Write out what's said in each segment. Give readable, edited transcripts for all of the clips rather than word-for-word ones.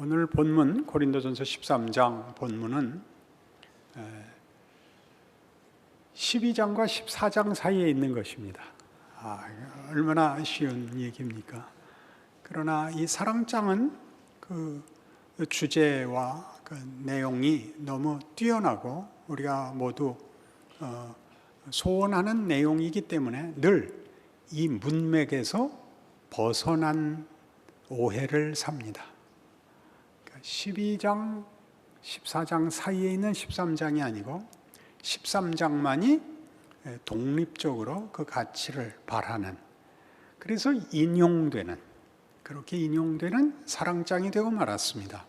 오늘 본문 고린도전서 13장 본문은 12장과 14장 사이에 있는 것입니다. 얼마나 쉬운 얘기입니까? 그러나 이 사랑장은 그 주제와 그 내용이 너무 뛰어나고 우리가 모두 소원하는 내용이기 때문에 늘 이 문맥에서 벗어난 오해를 삽니다. 12장, 14장 사이에 있는 13장이 아니고 13장만이 독립적으로 그 가치를 발하는, 그래서 그렇게 인용되는 사랑장이 되고 말았습니다.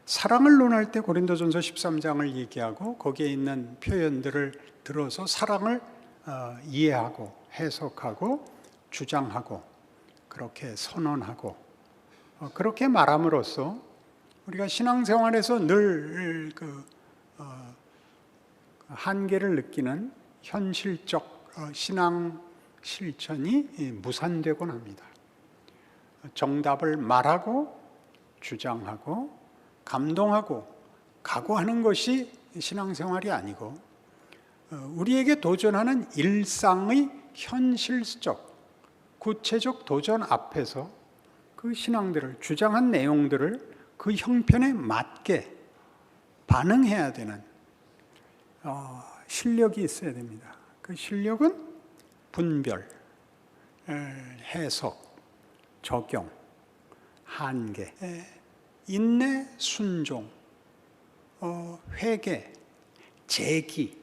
사랑을 논할 때 고린도전서 13장을 얘기하고 거기에 있는 표현들을 들어서 사랑을 이해하고 해석하고 주장하고 그렇게 선언하고 그렇게 말함으로써 우리가 신앙생활에서 늘 한계를 느끼는 현실적 신앙 실천이 무산되곤 합니다. 정답을 말하고 주장하고 감동하고 각오하는 것이 신앙생활이 아니고 우리에게 도전하는 일상의 현실적 구체적 도전 앞에서 그 신앙들을 주장한 내용들을 그 형편에 맞게 반응해야 되는 실력이 있어야 됩니다. 그 실력은 분별, 해석, 적용, 한계, 인내, 순종, 회개, 재기,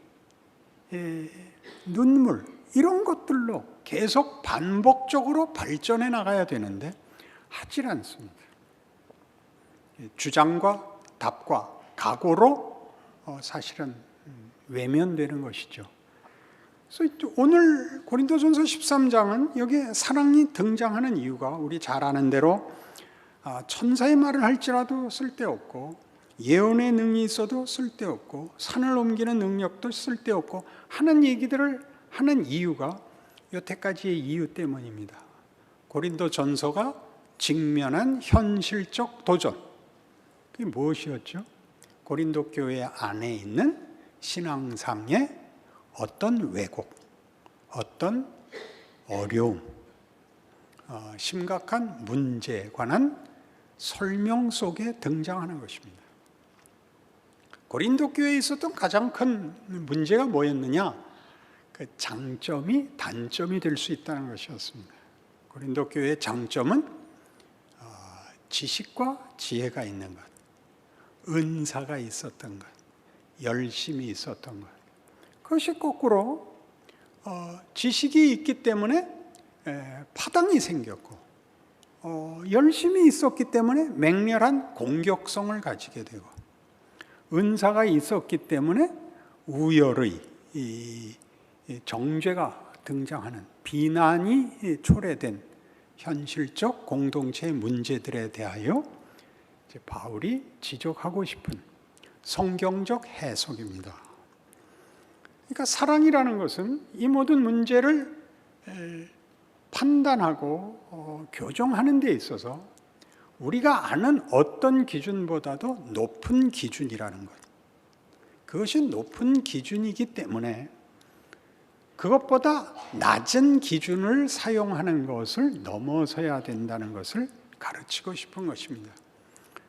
눈물, 이런 것들로 계속 반복적으로 발전해 나가야 되는데 하질 않습니다. 주장과 답과 각오로 사실은 외면되는 것이죠. 그래서 오늘 고린도전서 13장은 여기에 사랑이 등장하는 이유가 우리 잘 아는 대로 천사의 말을 할지라도 쓸데없고 예언의 능이 있어도 쓸데없고 산을 옮기는 능력도 쓸데없고 하는 얘기들을 하는 이유가 여태까지의 이유 때문입니다. 고린도전서가 직면한 현실적 도전, 그게 무엇이었죠? 고린도 교회 안에 있는 신앙상의 어떤 왜곡, 어떤 어려움, 심각한 문제에 관한 설명 속에 등장하는 것입니다. 고린도 교회에 있었던 가장 큰 문제가 뭐였느냐? 그 장점이 단점이 될 수 있다는 것이었습니다. 고린도 교회의 장점은 지식과 지혜가 있는 것, 은사가 있었던 것, 열심이 있었던 것. 그것이 거꾸로 지식이 있기 때문에 파당이 생겼고 열심이 있었기 때문에 맹렬한 공격성을 가지게 되고 은사가 있었기 때문에 우열의 정죄가 등장하는, 비난이 초래된 현실적 공동체의 문제들에 대하여 이제 바울이 지적하고 싶은 성경적 해석입니다. 그러니까 사랑이라는 것은 이 모든 문제를 판단하고 교정하는 데 있어서 우리가 아는 어떤 기준보다도 높은 기준이라는 것, 그것이 높은 기준이기 때문에 그것보다 낮은 기준을 사용하는 것을 넘어서야 된다는 것을 가르치고 싶은 것입니다.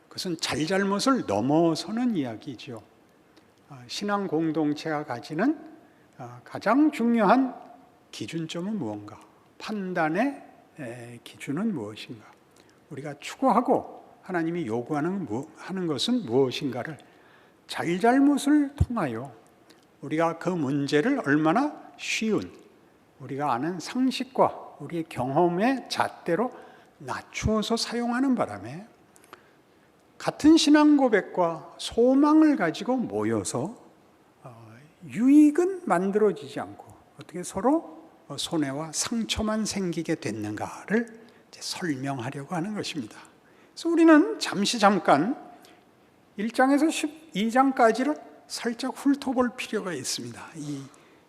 그것은 잘잘못을 넘어서는 이야기죠. 신앙 공동체가 가지는 가장 중요한 기준점은 무엇인가? 판단의 기준은 무엇인가? 우리가 추구하고 하나님이 요구하는 것은 무엇인가를 잘잘못을 통하여 우리가 그 문제를 얼마나 쉬운 우리가 아는 상식과 우리의 경험의 잣대로 낮추어서 사용하는 바람에 같은 신앙 고백과 소망을 가지고 모여서 유익은 만들어지지 않고 어떻게 서로 손해와 상처만 생기게 됐는가를 설명하려고 하는 것입니다. 그래서 우리는 잠깐 1장에서 12장까지를 살짝 훑어볼 필요가 있습니다.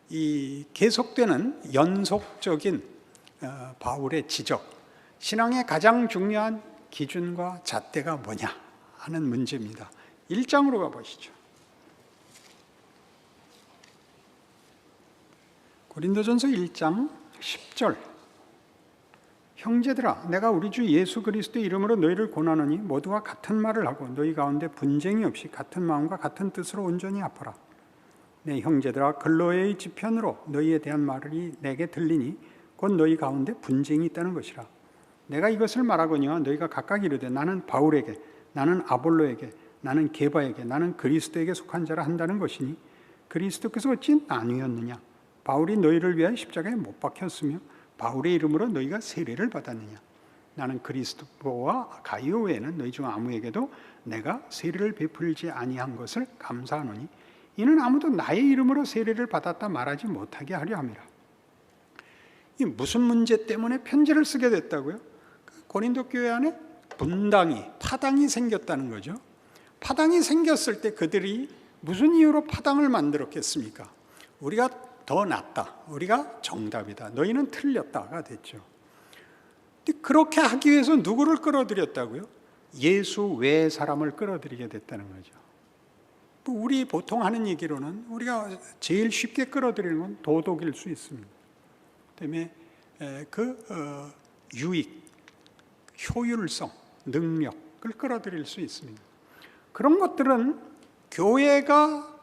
이 계속되는 연속적인 바울의 지적, 신앙의 가장 중요한 기준과 잣대가 뭐냐 하는 문제입니다. 1장으로 가보시죠. 고린도전서 1장 10절. 형제들아, 내가 우리 주 예수 그리스도의 이름으로 너희를 권하노니 모두가 같은 말을 하고 너희 가운데 분쟁이 없이 같은 마음과 같은 뜻으로 온전히 합하라. 내 형제들아, 근로의 지편으로 너희에 대한 말이 내게 들리니 곧 너희 가운데 분쟁이 있다는 것이라. 내가 이것을 말하거니와 너희가 각각 이르되 나는 바울에게, 나는 아볼로에게, 나는 게바에게, 나는 그리스도에게 속한 자라 한다는 것이니 그리스도께서 어찌 나뉘었느냐? 바울이 너희를 위하여 십자가에 못 박혔으며 바울의 이름으로 너희가 세례를 받았느냐? 나는 그리스도와 가이오 외에는 너희 중 아무에게도 내가 세례를 베풀지 아니한 것을 감사하노니 이는 아무도 나의 이름으로 세례를 받았다 말하지 못하게 하려 함이라. 이 무슨 문제 때문에 편지를 쓰게 됐다고요? 고린도 교회 안에 분당이, 파당이 생겼다는 거죠. 파당이 생겼을 때 그들이 무슨 이유로 파당을 만들었겠습니까? 우리가 더 낫다, 우리가 정답이다, 너희는 틀렸다가 됐죠. 근데 그렇게 하기 위해서 누구를 끌어들였다고요? 예수 외의 사람을 끌어들이게 됐다는 거죠. 우리 보통 하는 얘기로는 우리가 제일 쉽게 끌어들이는 건 도덕일 수 있습니다. 그다음에 유익, 효율성, 능력을 끌어들일 수 있습니다. 그런 것들은 교회가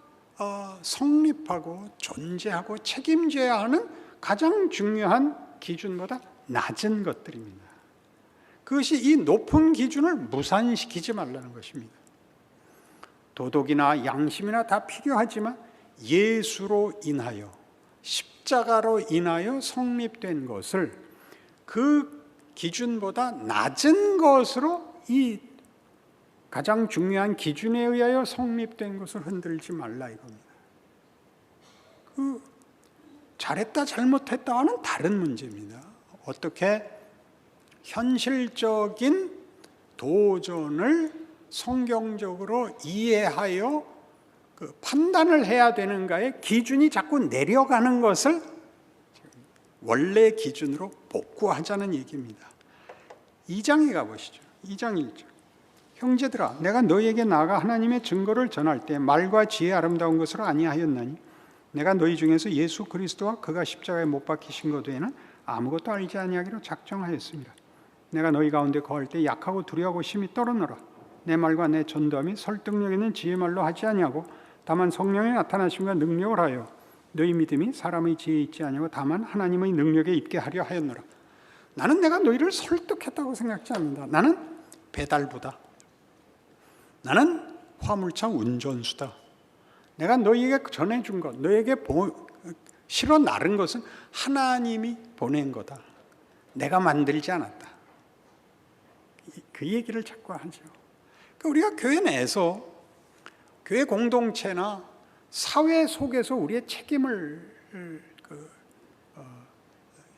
성립하고 존재하고 책임져야 하는 가장 중요한 기준보다 낮은 것들입니다. 그것이 이 높은 기준을 무산시키지 말라는 것입니다. 도덕이나 양심이나 다 필요하지만 예수로 인하여, 십자가로 인하여 성립된 것을 그 기준보다 낮은 것으로 이 가장 중요한 기준에 의하여 성립된 것을 흔들지 말라 이겁니다. 잘했다 잘못했다와는 다른 문제입니다. 어떻게 현실적인 도전을 성경적으로 이해하여 판단을 해야 되는가의 기준이 자꾸 내려가는 것을 원래 기준으로 복구하자는 얘기입니다. 2장에 가보시죠. 2장 1절. 형제들아, 내가 너희에게 나아가 하나님의 증거를 전할 때 말과 지혜 아름다운 것을 아니하였나니 내가 너희 중에서 예수 그리스도와 그가 십자가에 못 박히신 것 외에는 아무것도 알지 아니하기로 작정하였습니다. 내가 너희 가운데 거할 때 약하고 두려워하고 심히 떨어노라. 내 말과 내 전도함이 설득력 있는 지혜 말로 하지 아니하고 다만 성령의 나타나심과 능력을 하여 너희 믿음이 사람의 지혜에 있지 아니하고 다만 하나님의 능력에 있게 하려 하였노라. 나는 내가 너희를 설득했다고 생각지 않는다. 나는 배달부다. 나는 화물차 운전수다. 내가 너희에게 전해준 것, 너희에게 실어 나른 것은 하나님이 보낸 거다. 내가 만들지 않았다. 그 얘기를 자꾸 하죠. 우리가 교회 내에서 교회 공동체나 사회 속에서 우리의 책임을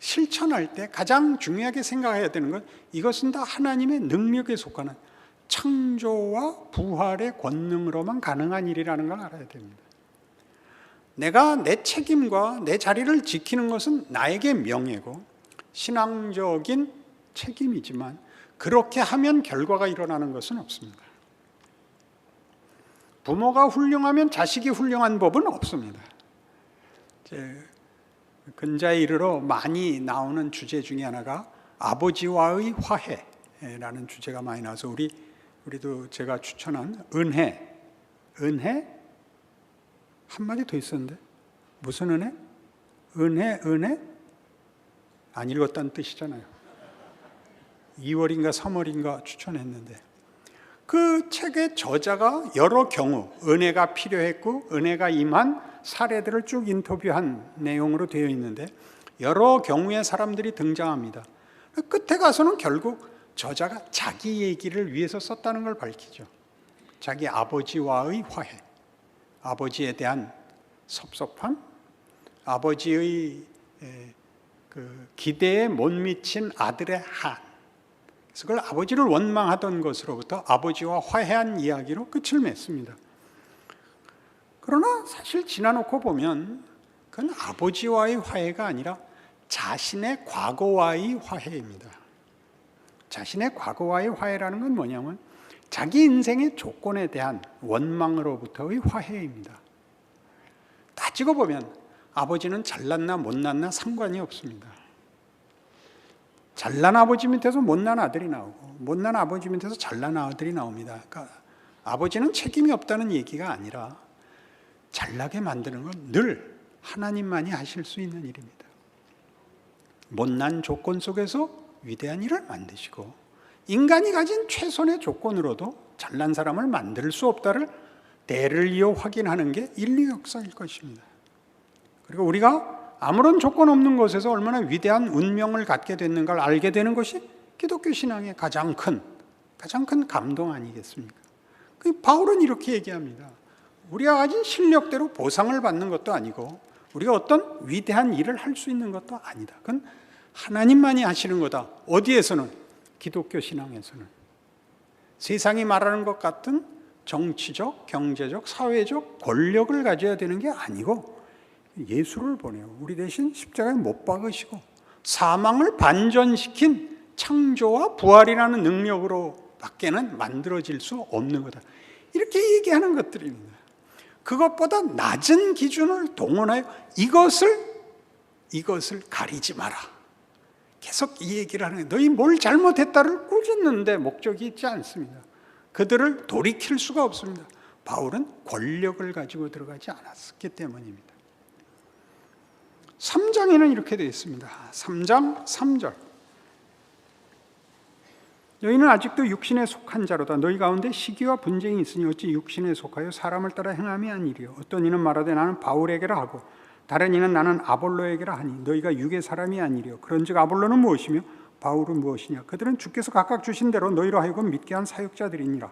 실천할 때 가장 중요하게 생각해야 되는 건 이것은 다 하나님의 능력에 속하는 창조와 부활의 권능으로만 가능한 일이라는 걸 알아야 됩니다. 내가 내 책임과 내 자리를 지키는 것은 나에게 명예고 신앙적인 책임이지만 그렇게 하면 결과가 일어나는 것은 없습니다. 부모가 훌륭하면 자식이 훌륭한 법은 없습니다. 근자에 이르러 많이 나오는 주제 중에 하나가 아버지와의 화해라는 주제가 많이 나와서 우리도 제가 추천한 은혜 한마디 더 있었는데 무슨 은혜? 은혜? 안 읽었다는 뜻이잖아요. 2월인가 3월인가 추천했는데 그 책의 저자가 여러 경우 은혜가 필요했고 은혜가 임한 사례들을 쭉 인터뷰한 내용으로 되어 있는데 여러 경우의 사람들이 등장합니다. 끝에 가서는 결국 저자가 자기 얘기를 위해서 썼다는 걸 밝히죠. 자기 아버지와의 화해, 아버지에 대한 섭섭함, 아버지의 기대에 못 미친 아들의 한, 그래서 그걸 아버지를 원망하던 것으로부터 아버지와 화해한 이야기로 끝을 맺습니다. 그러나 사실 지나놓고 보면 그건 아버지와의 화해가 아니라 자신의 과거와의 화해입니다. 자신의 과거와의 화해라는 건 뭐냐면 자기 인생의 조건에 대한 원망으로부터의 화해입니다. 따지고 보면 아버지는 잘났나 못났나 상관이 없습니다. 잘난 아버지 밑에서 못난 아들이 나오고 못난 아버지 밑에서 잘난 아들이 나옵니다. 그러니까 아버지는 책임이 없다는 얘기가 아니라 잘나게 만드는 건 늘 하나님만이 하실 수 있는 일입니다. 못난 조건 속에서 위대한 일을 만드시고 인간이 가진 최선의 조건으로도 잘난 사람을 만들 수 없다를 대를 이어 확인하는 게 인류 역사일 것입니다. 그리고 우리가 아무런 조건 없는 곳에서 얼마나 위대한 운명을 갖게 됐는가를 알게 되는 것이 기독교 신앙의 가장 큰 감동 아니겠습니까? 바울은 이렇게 얘기합니다. 우리가 가진 실력대로 보상을 받는 것도 아니고 우리가 어떤 위대한 일을 할 수 있는 것도 아니다. 그건 하나님만이 하시는 거다. 어디에서는? 기독교 신앙에서는. 세상이 말하는 것 같은 정치적, 경제적, 사회적 권력을 가져야 되는 게 아니고 예수를 보내요. 우리 대신 십자가에 못 박으시고 사망을 반전시킨 창조와 부활이라는 능력으로 밖에는 만들어질 수 없는 거다. 이렇게 얘기하는 것들입니다. 그것보다 낮은 기준을 동원하여 이것을 가리지 마라. 계속 이 얘기를 하는 거예요. 너희 뭘 잘못했다를 꾸짖는데 목적이 있지 않습니다. 그들을 돌이킬 수가 없습니다. 바울은 권력을 가지고 들어가지 않았기 때문입니다. 3장에는 이렇게 되어 있습니다. 3장 3절. 너희는 아직도 육신에 속한 자로다. 너희 가운데 시기와 분쟁이 있으니 어찌 육신에 속하여 사람을 따라 행함이 아니리요. 어떤 이는 말하되 나는 바울에게라 하고 다른 이는 나는 아볼로에게라 하니 너희가 육의 사람이 아니리요. 그런즉 아볼로는 무엇이며 바울은 무엇이냐. 그들은 주께서 각각 주신 대로 너희로 하여금 믿게 한 사역자들이니라.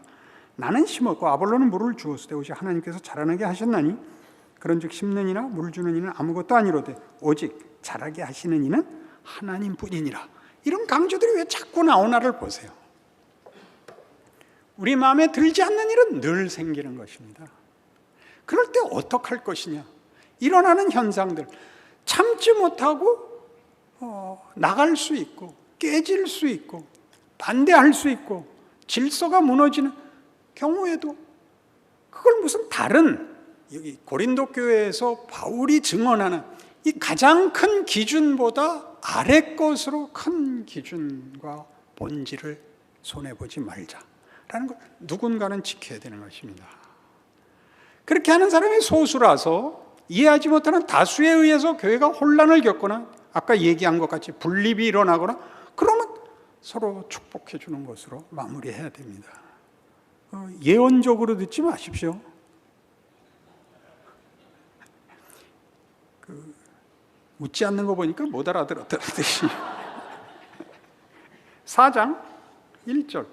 나는 심었고 아볼로는 물을 주었으되 오직 하나님께서 자라나게 하셨나니 그런즉 심는 이나 물 주는 이는 아무것도 아니로되 오직 자라게 하시는 이는 하나님뿐이니라. 이런 강조들이 왜 자꾸 나오나를 보세요. 우리 마음에 들지 않는 일은 늘 생기는 것입니다. 그럴 때 어떡할 것이냐. 일어나는 현상들 참지 못하고 나갈 수 있고 깨질 수 있고 반대할 수 있고 질서가 무너지는 경우에도 그걸 무슨 다른 여기 고린도 교회에서 바울이 증언하는 이 가장 큰 기준보다 아래 것으로 큰 기준과 본질을 손해보지 말자라는 걸 누군가는 지켜야 되는 것입니다. 그렇게 하는 사람이 소수라서 이해하지 못하는 다수에 의해서 교회가 혼란을 겪거나 아까 얘기한 것 같이 분립이 일어나거나 그러면 서로 축복해 주는 것으로 마무리해야 됩니다. 예언적으로 듣지 마십시오. 웃지 않는 거 보니까 못 알아들었다듯이. 4장 1절.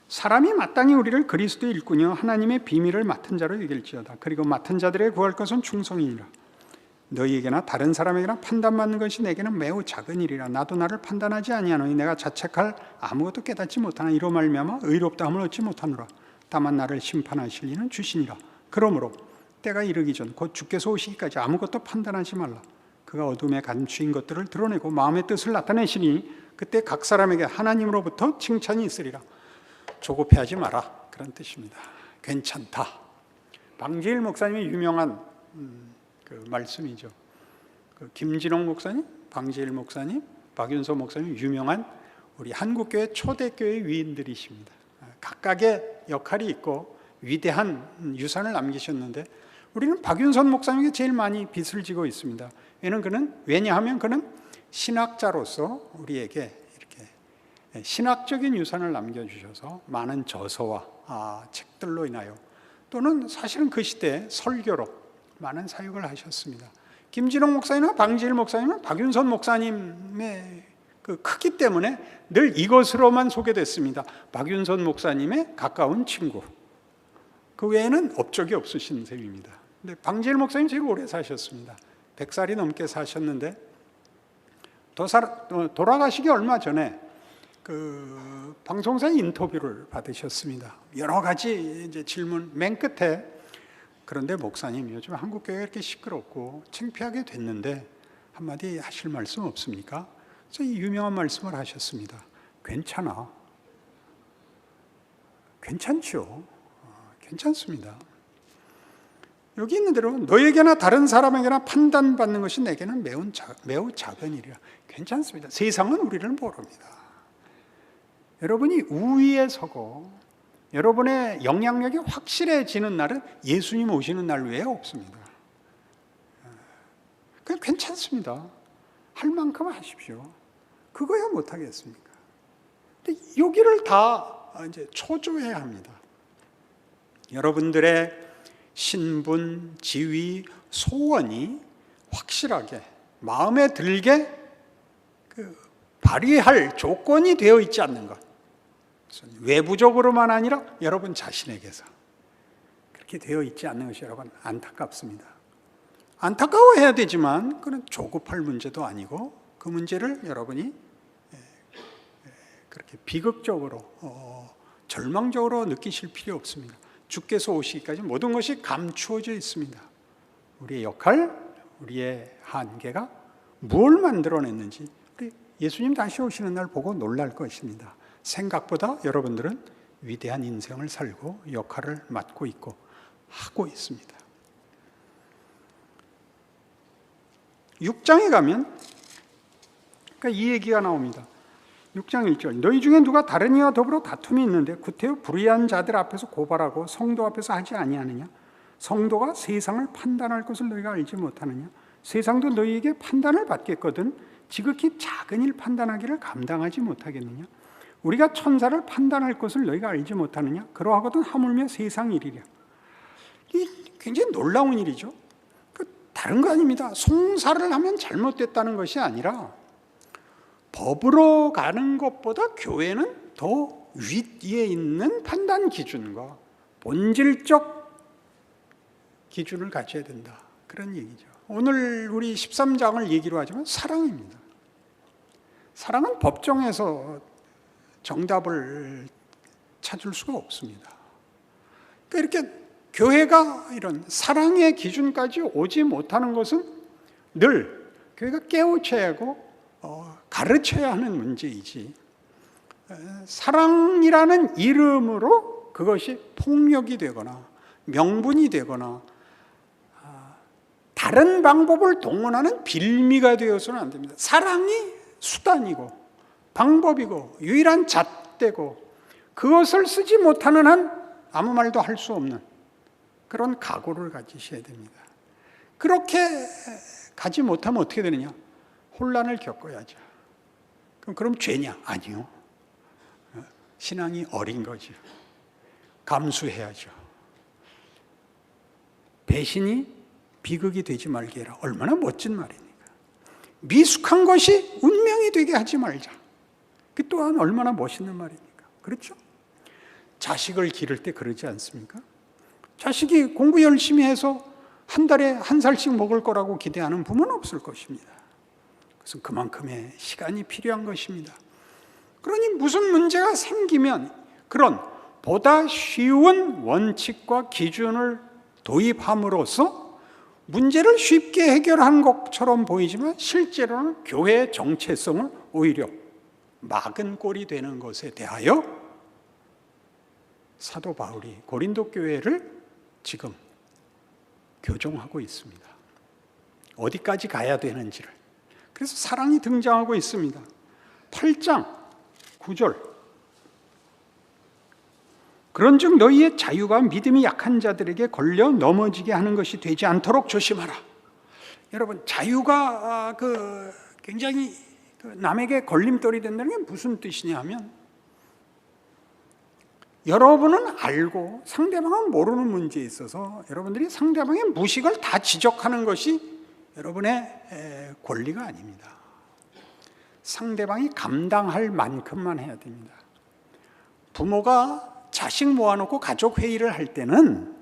사람이 마땅히 우리를 그리스도의 일꾼이요 하나님의 비밀을 맡은 자로 여길지어다. 그리고 맡은 자들에게 구할 것은 충성이니라. 너희에게나 다른 사람에게나 판단받는 것이 내게는 매우 작은 일이라. 나도 나를 판단하지 아니하노니 내가 자책할 아무것도 깨닫지 못하나 이로 말미암아 의롭다함을 얻지 못하노라. 다만 나를 심판하실 이는 주시니라. 그러므로 때가 이르기 전 곧 주께서 오시기까지 아무것도 판단하지 말라. 그가 어둠에 감추인 것들을 드러내고 마음의 뜻을 나타내시니 그때 각 사람에게 하나님으로부터 칭찬이 있으리라. 조급해하지 마라. 그런 뜻입니다. 괜찮다. 방지일 목사님의 유명한 그 말씀이죠. 그 김진홍 목사님, 방지일 목사님, 박윤서 목사님 유명한 우리 한국교회 초대교회 위인들이십니다. 각각의 역할이 있고 위대한 유산을 남기셨는데 우리는 박윤선 목사님에게 제일 많이 빚을 지고 있습니다. 왜냐하면 그는 신학자로서 우리에게 이렇게 신학적인 유산을 남겨주셔서 많은 저서와 책들로 인하여 또는 사실은 그 시대에 설교로 많은 사역을 하셨습니다. 김진홍 목사님과 방지일 목사님은 박윤선 목사님의 그 크기 때문에 늘 이것으로만 소개됐습니다. 박윤선 목사님의 가까운 친구. 그 외에는 업적이 없으신 셈입니다. 근데 방지일 목사님 제일 오래 사셨습니다. 100살이 넘게 사셨는데 돌아가시기 얼마 전에 그 방송사 인터뷰를 받으셨습니다. 여러 가지 이제 질문 맨 끝에 그런데 목사님 요즘 한국교회가 이렇게 시끄럽고 창피하게 됐는데 한마디 하실 말씀 없습니까? 그래서 이 유명한 말씀을 하셨습니다. 괜찮아. 괜찮죠. 괜찮습니다. 여기 있는 대로 너에게나 다른 사람에게나 판단받는 것이 내게는 매우 작은 일이야. 괜찮습니다. 세상은 우리를 모릅니다. 여러분이 우위에 서고 여러분의 영향력이 확실해지는 날은 예수님 오시는 날 외에 없습니다. 그냥 괜찮습니다. 할 만큼 하십시오. 그거야 못하겠습니까? 근데 여기를 다 이제 초조해야 합니다. 여러분들의 신분, 지위, 소원이 확실하게 마음에 들게 발휘할 조건이 되어 있지 않는 것. 외부적으로만 아니라 여러분 자신에게서 그렇게 되어 있지 않는 것이 여러분 안타깝습니다. 안타까워해야 되지만 그건 조급할 문제도 아니고 그 문제를 여러분이 그렇게 비극적으로 절망적으로 느끼실 필요 없습니다. 주께서 오시기까지 모든 것이 감추어져 있습니다. 우리의 역할, 우리의 한계가 무엇을 만들어냈는지 우리 예수님 다시 오시는 날 보고 놀랄 것입니다. 생각보다 여러분들은 위대한 인생을 살고 역할을 맡고 있고 하고 있습니다. 6장에 가면 그러니까 이 얘기가 나옵니다. 6장 1절 너희 중에 누가 다른 이와 더불어 다툼이 있는데 구태여 불의한 자들 앞에서 고발하고 성도 앞에서 하지 아니하느냐? 성도가 세상을 판단할 것을 너희가 알지 못하느냐? 세상도 너희에게 판단을 받겠거든 지극히 작은 일 판단하기를 감당하지 못하겠느냐? 우리가 천사를 판단할 것을 너희가 알지 못하느냐? 그러하거든 하물며 세상 일이랴. 이 굉장히 놀라운 일이죠. 다른 거 아닙니다. 송사를 하면 잘못됐다는 것이 아니라 법으로 가는 것보다 교회는 더 위에 있는 판단 기준과 본질적 기준을 가져야 된다. 그런 얘기죠. 오늘 우리 13장을 얘기로 하지만 사랑입니다. 사랑은 법정에서 정답을 찾을 수가 없습니다. 그러니까 이렇게 교회가 이런 사랑의 기준까지 오지 못하는 것은 늘 교회가 깨우쳐야 하고 가르쳐야 하는 문제이지 사랑이라는 이름으로 그것이 폭력이 되거나 명분이 되거나 다른 방법을 동원하는 빌미가 되어서는 안 됩니다. 사랑이 수단이고 방법이고 유일한 잣대고 그것을 쓰지 못하는 한 아무 말도 할 수 없는 그런 각오를 가지셔야 됩니다. 그렇게 가지 못하면 어떻게 되느냐? 혼란을 겪어야죠. 그럼 죄냐? 아니요. 신앙이 어린 거죠. 감수해야죠. 배신이 비극이 되지 말게 해라. 얼마나 멋진 말입니까? 미숙한 것이 운명이 되게 하지 말자. 그 또한 얼마나 멋있는 말입니까? 그렇죠? 자식을 기를 때 그러지 않습니까? 자식이 공부 열심히 해서 한 달에 한 살씩 먹을 거라고 기대하는 부모는 없을 것입니다. 그래서 그만큼의 시간이 필요한 것입니다. 그러니 무슨 문제가 생기면 그런 보다 쉬운 원칙과 기준을 도입함으로써 문제를 쉽게 해결한 것처럼 보이지만 실제로는 교회의 정체성을 오히려 막은 꼴이 되는 것에 대하여 사도 바울이 고린도 교회를 지금 교정하고 있습니다. 어디까지 가야 되는지를. 그래서 사랑이 등장하고 있습니다. 8장 9절 그런즉 너희의 자유가 믿음이 약한 자들에게 걸려 넘어지게 하는 것이 되지 않도록 조심하라. 여러분 자유가 굉장히 남에게 걸림돌이 된다는 게 무슨 뜻이냐 하면 여러분은 알고 상대방은 모르는 문제에 있어서 여러분들이 상대방의 무식을 다 지적하는 것이 여러분의 권리가 아닙니다. 상대방이 감당할 만큼만 해야 됩니다. 부모가 자식 모아놓고 가족 회의를 할 때는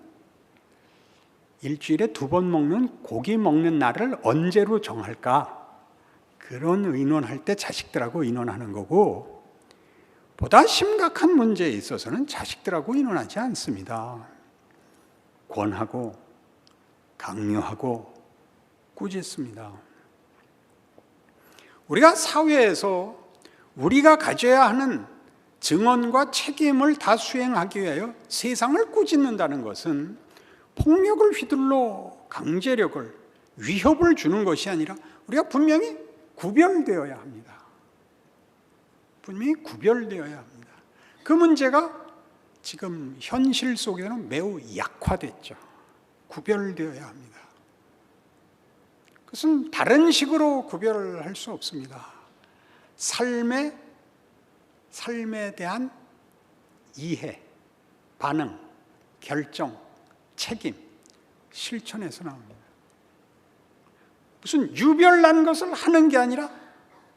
일주일에 2번 먹는 고기 먹는 날을 언제로 정할까? 그런 의논할 때 자식들하고 의논하는 거고 보다 심각한 문제에 있어서는 자식들하고 의논하지 않습니다. 권하고 강요하고 꾸짖습니다. 우리가 사회에서 우리가 가져야 하는 증언과 책임을 다 수행하기 위하여 세상을 꾸짖는다는 것은 폭력을 휘둘러 강제력을, 위협을 주는 것이 아니라 우리가 분명히 구별되어야 합니다. 분명히 구별되어야 합니다. 그 문제가 지금 현실 속에는 매우 약화됐죠. 구별되어야 합니다. 그것은 다른 식으로 구별을 할 수 없습니다. 삶에 대한 이해, 반응, 결정, 책임, 실천에서 나옵니다. 무슨 유별난 것을 하는 게 아니라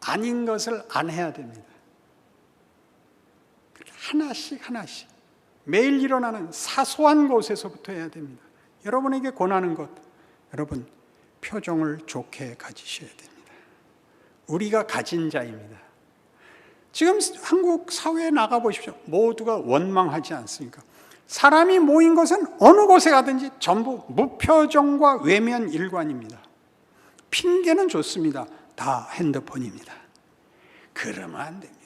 아닌 것을 안 해야 됩니다. 하나씩 하나씩 매일 일어나는 사소한 것에서부터 해야 됩니다. 여러분에게 권하는 것, 여러분 표정을 좋게 가지셔야 됩니다. 우리가 가진 자입니다. 지금 한국 사회에 나가보십시오. 모두가 원망하지 않습니까? 사람이 모인 것은 어느 곳에 가든지 전부 무표정과 외면 일관입니다. 핑계는 좋습니다. 다 핸드폰입니다. 그러면 안 됩니다.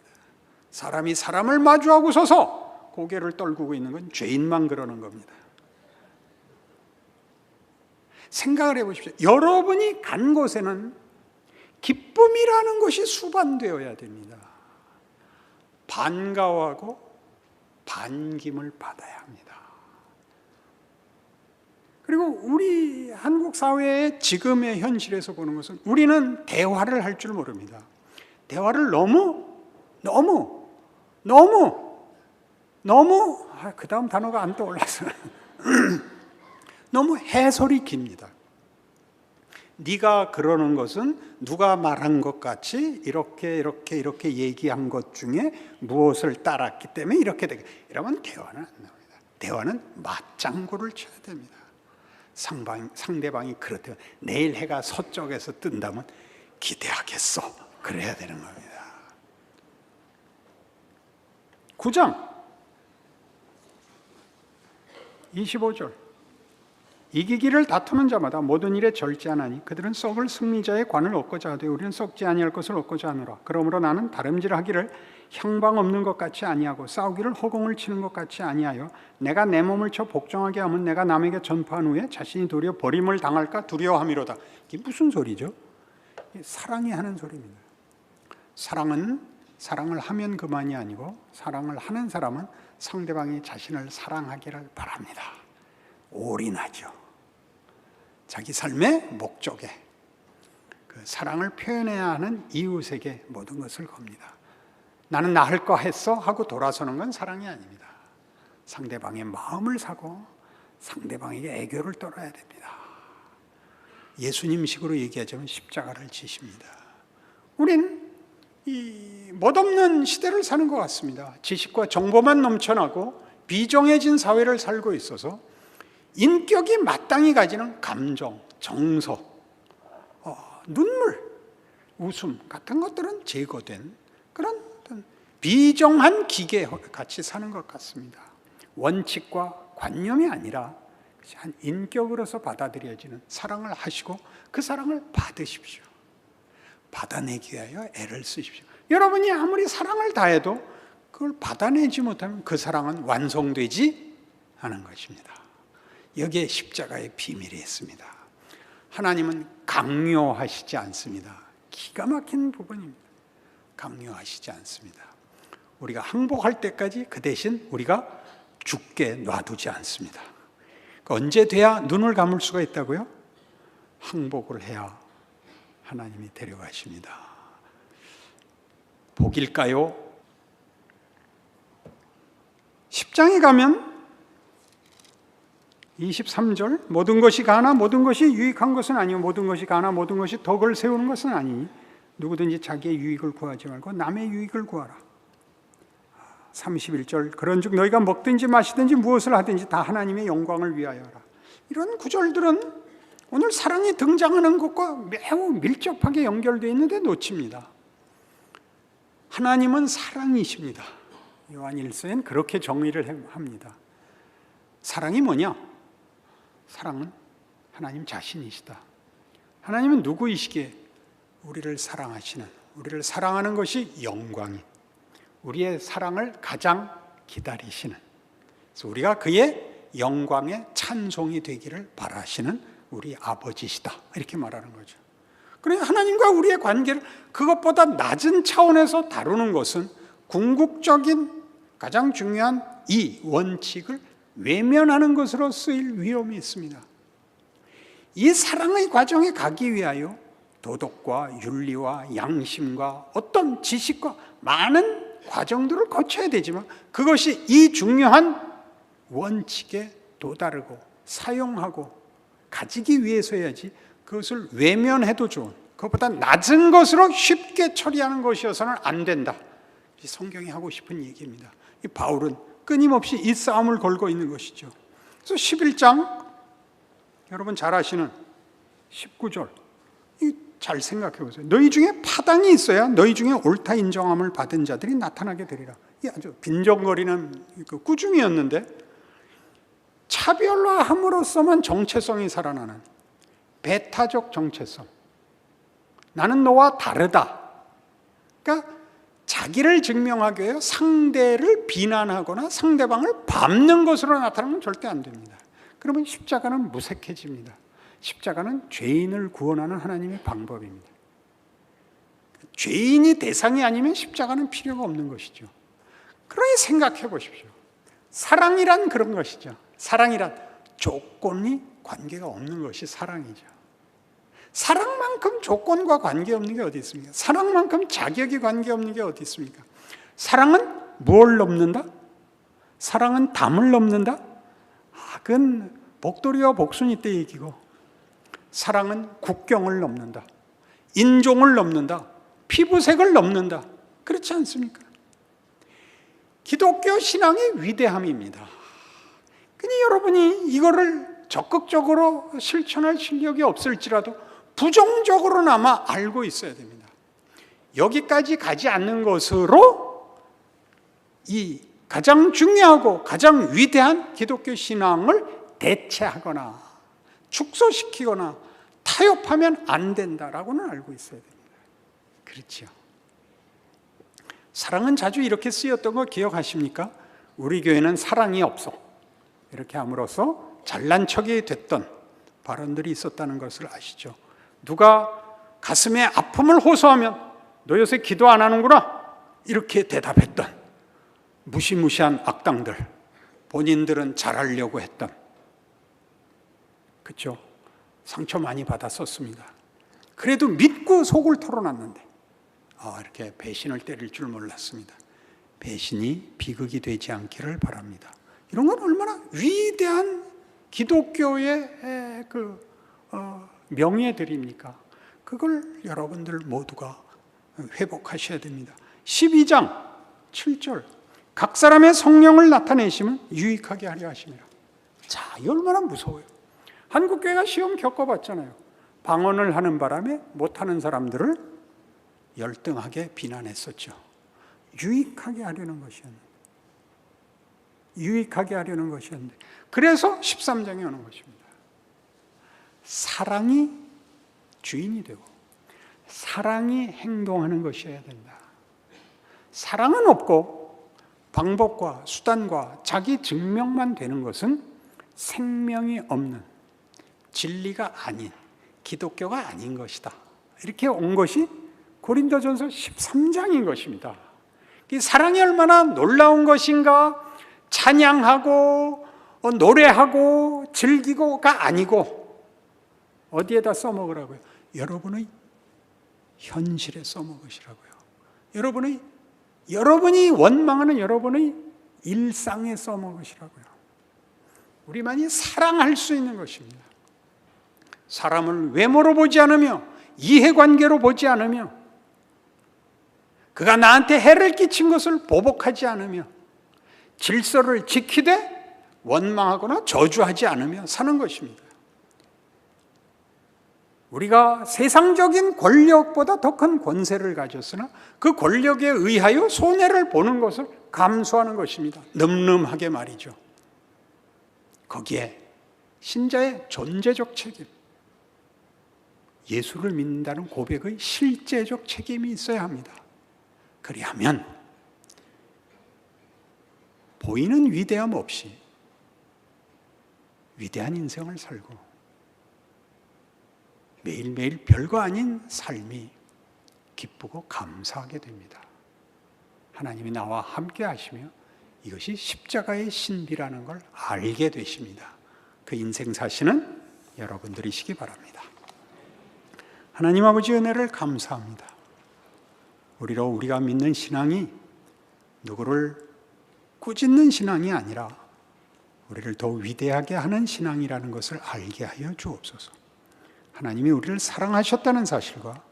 사람이 사람을 마주하고 서서 고개를 떨구고 있는 건 죄인만 그러는 겁니다. 생각을 해보십시오. 여러분이 간 곳에는 기쁨이라는 것이 수반되어야 됩니다. 반가워하고 반김을 받아야 합니다. 그리고 우리 한국 사회의 지금의 현실에서 보는 것은 우리는 대화를 할 줄 모릅니다. 대화를 너무 그 다음 단어가 안 떠올라서 너무 해설이 깁니다. 네가 그러는 것은 누가 말한 것 같이 이렇게 얘기한 것 중에 무엇을 따랐기 때문에 이렇게 되게, 이러면 대화는 안 나옵니다. 대화는 맞장구를 쳐야 됩니다. 상대방이 그렇대요. 내일 해가 서쪽에서 뜬다면 기대하겠어. 그래야 되는 겁니다. 9장 25절 이기기를 다투는 자마다 모든 일에 절제하나니 그들은 썩을 승리자의 관을 얻고자 하되 우리는 썩지 아니할 것을 얻고자 하노라. 그러므로 나는 다름질하기를 향방 없는 것 같이 아니하고 싸우기를 허공을 치는 것 같이 아니하여 내가 내 몸을 쳐 복종하게 하면 내가 남에게 전파한 후에 자신이 도리어 버림을 당할까 두려워함이로다. 이게 무슨 소리죠? 사랑이 하는 소리입니다. 사랑은 사랑을 하면 그만이 아니고 사랑을 하는 사람은 상대방이 자신을 사랑하기를 바랍니다. 올인하죠. 자기 삶의 목적에 그 사랑을 표현해야 하는 이웃에게 모든 것을 겁니다. 나는 나 할 거 했어 하고 돌아서는 건 사랑이 아닙니다. 상대방의 마음을 사고 상대방에게 애교를 떨어야 됩니다. 예수님식으로 얘기하자면 십자가를 지십니다. 우린 이 멋없는 시대를 사는 것 같습니다. 지식과 정보만 넘쳐나고 비정해진 사회를 살고 있어서 인격이 마땅히 가지는 감정, 정서, 눈물, 웃음 같은 것들은 제거된 그런 비정한 기계 같이 사는 것 같습니다. 원칙과 관념이 아니라 한 인격으로서 받아들여지는 사랑을 하시고 그 사랑을 받으십시오. 받아내기 위하여 애를 쓰십시오. 여러분이 아무리 사랑을 다해도 그걸 받아내지 못하면 그 사랑은 완성되지 않은 것입니다. 여기에 십자가의 비밀이 있습니다. 하나님은 강요하시지 않습니다. 기가 막힌 부분입니다. 강요하시지 않습니다. 우리가 항복할 때까지 그 대신 우리가 죽게 놔두지 않습니다. 언제 돼야 눈을 감을 수가 있다고요? 항복을 해야 하나님이 데려가십니다. 복일까요? 10장에 가면 23절 모든 것이 가나 모든 것이 유익한 것은 아니요 모든 것이 가나 모든 것이 덕을 세우는 것은 아니니 누구든지 자기의 유익을 구하지 말고 남의 유익을 구하라. 31절 그런즉 너희가 먹든지 마시든지 무엇을 하든지 다 하나님의 영광을 위하여 하라. 이런 구절들은 오늘 사랑이 등장하는 것과 매우 밀접하게 연결되어 있는데 놓칩니다. 하나님은 사랑이십니다. 요한 1서엔 그렇게 정의를 합니다. 사랑이 뭐냐? 사랑은 하나님 자신이시다. 하나님은 누구이시기에 우리를 사랑하시는, 우리를 사랑하는 것이 영광이, 우리의 사랑을 가장 기다리시는, 그래서 우리가 그의 영광의 찬송이 되기를 바라시는 우리 아버지시다, 이렇게 말하는 거죠. 그래서 하나님과 우리의 관계를 그것보다 낮은 차원에서 다루는 것은 궁극적인 가장 중요한 이 원칙을 외면하는 것으로 쓰일 위험이 있습니다. 이 사랑의 과정에 가기 위하여 도덕과 윤리와 양심과 어떤 지식과 많은 과정들을 거쳐야 되지만, 그것이 이 중요한 원칙에 도다르고 사용하고 가지기 위해서야지, 그것을 외면해도 좋은, 그것보다 낮은 것으로 쉽게 처리하는 것이어서는 안 된다. 성경이 하고 싶은 얘기입니다. 이 바울은 끊임없이 이 싸움을 걸고 있는 것이죠. 그래서 11장, 여러분 잘 아시는 19절, 잘 생각해 보세요. 너희 중에 파당이 있어야 너희 중에 옳다 인정함을 받은 자들이 나타나게 되리라. 이 아주 빈정거리는 꾸중이었는데, 차별화함으로써만 정체성이 살아나는 배타적 정체성, 나는 너와 다르다. 그러니까 자기를 증명하기 위해 상대를 비난하거나 상대방을 밟는 것으로 나타나면 절대 안 됩니다. 그러면 십자가는 무색해집니다. 십자가는 죄인을 구원하는 하나님의 방법입니다. 죄인이 대상이 아니면 십자가는 필요가 없는 것이죠. 그러니 생각해 보십시오. 사랑이란 그런 것이죠. 사랑이란 조건이 관계가 없는 것이 사랑이죠. 사랑만큼 조건과 관계없는 게 어디 있습니까? 사랑만큼 자격이 관계없는 게 어디 있습니까? 사랑은 뭘 넘는다? 사랑은 담을 넘는다? 그건 복돌이와 복순이 때 얘기고, 사랑은 국경을 넘는다, 인종을 넘는다, 피부색을 넘는다. 그렇지 않습니까? 기독교 신앙의 위대함입니다. 그러니 여러분이 이거를 적극적으로 실천할 실력이 없을지라도 부정적으로나마 알고 있어야 됩니다. 여기까지 가지 않는 것으로 이 가장 중요하고 가장 위대한 기독교 신앙을 대체하거나 축소시키거나 타협하면 안 된다라고는 알고 있어야 됩니다. 그렇죠. 사랑은 자주 이렇게 쓰였던 거 기억하십니까? 우리 교회는 사랑이 없어, 이렇게 함으로써 잘난 척이 됐던 발언들이 있었다는 것을 아시죠? 누가 가슴에 아픔을 호소하면 너 요새 기도 안 하는구나, 이렇게 대답했던 무시무시한 악당들, 본인들은 잘하려고 했던, 그렇죠? 상처 많이 받았었습니다. 그래도 믿고 속을 털어놨는데 이렇게 배신을 때릴 줄 몰랐습니다. 배신이 비극이 되지 않기를 바랍니다. 이런 건 얼마나 위대한 기독교의 명예들입니까? 그걸 여러분들 모두가 회복하셔야 됩니다. 12장 7절, 각 사람의 성령을 나타내시면 유익하게 하려 하심이라. 자, 이 얼마나 무서워요. 한국교회가 시험 겪어봤잖아요. 방언을 하는 바람에 못하는 사람들을 열등하게 비난했었죠. 유익하게 하려는 것이었는데, 유익하게 하려는 것이었는데, 그래서 13장에 오는 것입니다. 사랑이 주인이 되고 사랑이 행동하는 것이어야 된다. 사랑은 없고 방법과 수단과 자기 증명만 되는 것은 생명이 없는, 진리가 아닌, 기독교가 아닌 것이다. 이렇게 온 것이 고린도전서 13장인 것입니다. 이 사랑이 얼마나 놀라운 것인가, 찬양하고 노래하고 즐기고가 아니고 어디에다 써먹으라고요? 여러분의 현실에 써먹으시라고요. 여러분이 원망하는 여러분의 일상에 써먹으시라고요. 우리만이 사랑할 수 있는 것입니다. 사람을 외모로 보지 않으며 이해관계로 보지 않으며 그가 나한테 해를 끼친 것을 보복하지 않으며 질서를 지키되 원망하거나 저주하지 않으며 사는 것입니다. 우리가 세상적인 권력보다 더 큰 권세를 가졌으나 그 권력에 의하여 손해를 보는 것을 감수하는 것입니다. 늠름하게 말이죠. 거기에 신자의 존재적 책임, 예수를 믿는다는 고백의 실제적 책임이 있어야 합니다. 그리하면 보이는 위대함 없이 위대한 인생을 살고 매일매일 별거 아닌 삶이 기쁘고 감사하게 됩니다. 하나님이 나와 함께 하시며 이것이 십자가의 신비라는 걸 알게 되십니다. 그 인생 사시는 여러분들이시기 바랍니다. 하나님 아버지 은혜를 감사합니다. 우리가 믿는 신앙이 누구를 꾸짖는 신앙이 아니라 우리를 더 위대하게 하는 신앙이라는 것을 알게 하여 주옵소서. 하나님이 우리를 사랑하셨다는 사실과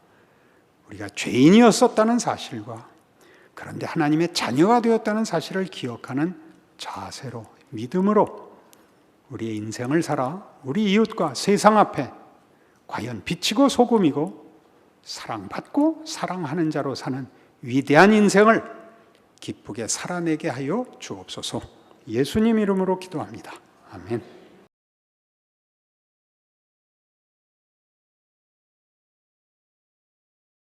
우리가 죄인이었었다는 사실과 그런데 하나님의 자녀가 되었다는 사실을 기억하는 자세로, 믿음으로 우리의 인생을 살아 우리 이웃과 세상 앞에 과연 빛이고 소금이고 사랑받고 사랑하는 자로 사는 위대한 인생을 기쁘게 살아내게 하여 주옵소서. 예수님 이름으로 기도합니다. 아멘.